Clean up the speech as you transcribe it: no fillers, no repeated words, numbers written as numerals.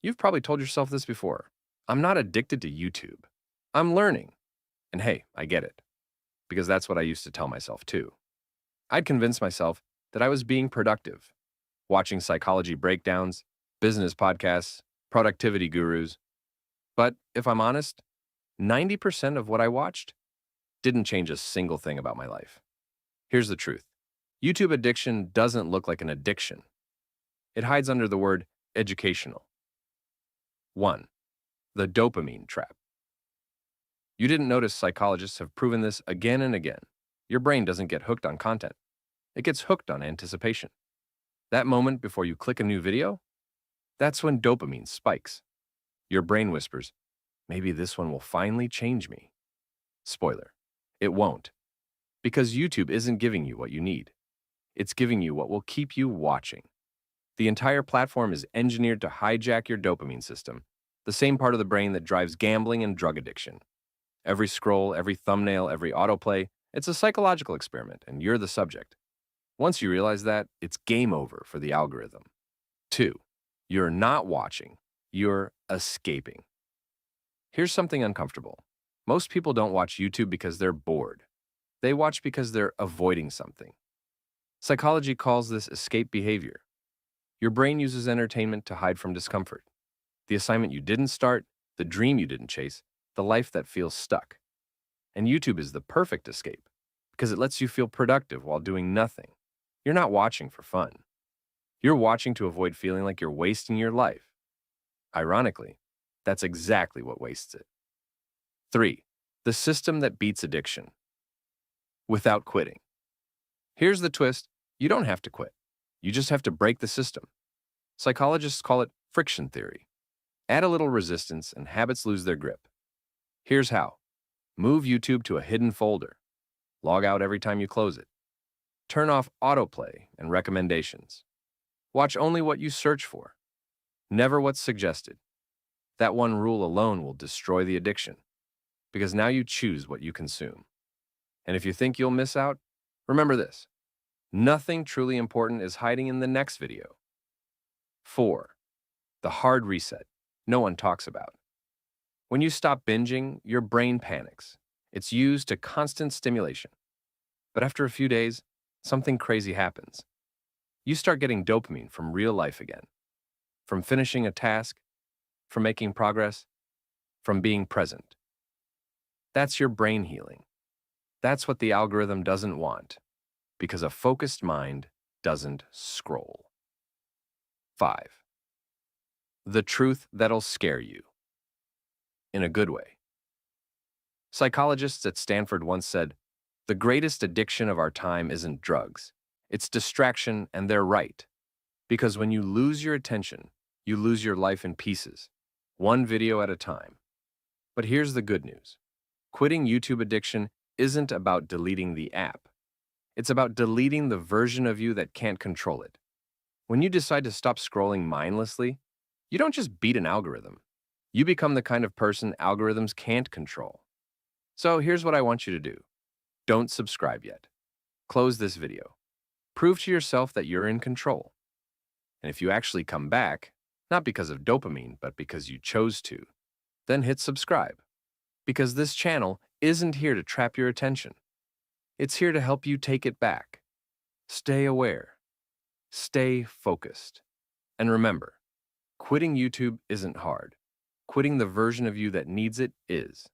You've probably told yourself this before. I'm not addicted to YouTube. I'm learning. And hey, I get it, because that's what I used to tell myself too. I'd convince myself that I was being productive, watching psychology breakdowns, business podcasts, productivity gurus. But if I'm honest, 90% of what I watched didn't change a single thing about my life. Here's the truth. YouTube addiction doesn't look like an addiction. It hides under the word educational. 1. The dopamine trap. You didn't notice psychologists have proven this again and again. Your brain doesn't get hooked on content. It gets hooked on anticipation. That moment before you click a new video, that's when dopamine spikes. Your brain whispers, maybe this one will finally change me. Spoiler, it won't. Because YouTube isn't giving you what you need. It's giving you what will keep you watching. The entire platform is engineered to hijack your dopamine system, the same part of the brain that drives gambling and drug addiction. Every scroll, every thumbnail, every autoplay, it's a psychological experiment, and you're the subject. Once you realize that, it's game over for the algorithm. 2. You're not watching, you're escaping. Here's something uncomfortable. Most people don't watch YouTube because they're bored. They watch because they're avoiding something. Psychology calls this escape behavior. Your brain uses entertainment to hide from discomfort. The assignment you didn't start, the dream you didn't chase, the life that feels stuck. And YouTube is the perfect escape because it lets you feel productive while doing nothing. You're not watching for fun. You're watching to avoid feeling like you're wasting your life. Ironically, that's exactly what wastes it. 3. The system that beats addiction. Without quitting. Here's the twist. You don't have to quit. You just have to break the system. Psychologists call it friction theory. Add a little resistance and habits lose their grip. Here's how. Move YouTube to a hidden folder. Log out every time you close it. Turn off autoplay and recommendations. Watch only what you search for. Never what's suggested. That one rule alone will destroy the addiction, because now you choose what you consume. And if you think you'll miss out, remember this. Nothing truly important is hiding in the next video. 4. The hard reset no one talks about. When you stop binging, your brain panics. It's used to constant stimulation. But after a few days, something crazy happens. You start getting dopamine from real life again. From finishing a task, from making progress, from being present. That's your brain healing. That's what the algorithm doesn't want, because a focused mind doesn't scroll. 5. The truth that'll scare you. In a good way. Psychologists at Stanford once said, the greatest addiction of our time isn't drugs. It's distraction, and they're right. Because when you lose your attention, you lose your life in pieces, one video at a time. But here's the good news. Quitting YouTube addiction isn't about deleting the app. It's about deleting the version of you that can't control it. When you decide to stop scrolling mindlessly, you don't just beat an algorithm. You become the kind of person algorithms can't control. So here's what I want you to do. Don't subscribe yet. Close this video. Prove to yourself that you're in control. And if you actually come back, not because of dopamine, but because you chose to, then hit subscribe. Because this channel isn't here to trap your attention. It's here to help you take it back. Stay aware. Stay focused. And remember, quitting YouTube isn't hard. Quitting the version of you that needs it is.